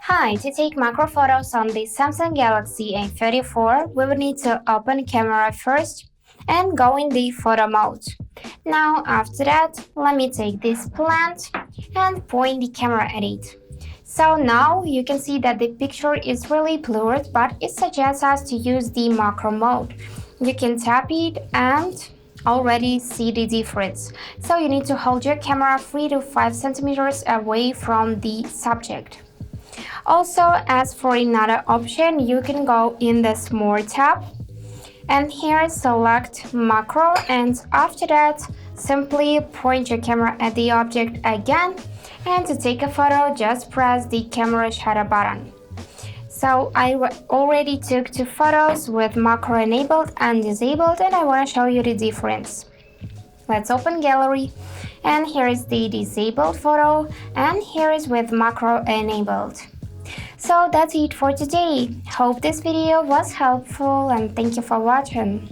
Hi, to take macro photos on the Samsung Galaxy A34, we will need to open camera first and go in the photo mode. Now after that, let me take this plant and point the camera at it. So now you can see that the picture is really blurred, but it suggests us to use the macro mode. You can tap it and already see the difference. So you need to hold your camera 3 to 5 centimeters away from the subject. Also, as for another option, you can go in the More tab and here select macro, and after that simply point your camera at the object again, and to take a photo just press the camera shutter button. So I already took 2 photos with macro enabled and disabled, and I want to show you the difference. Let's open gallery, and here is the disabled photo and here is with macro enabled. So that's it for today. Hope this video was helpful and thank you for watching.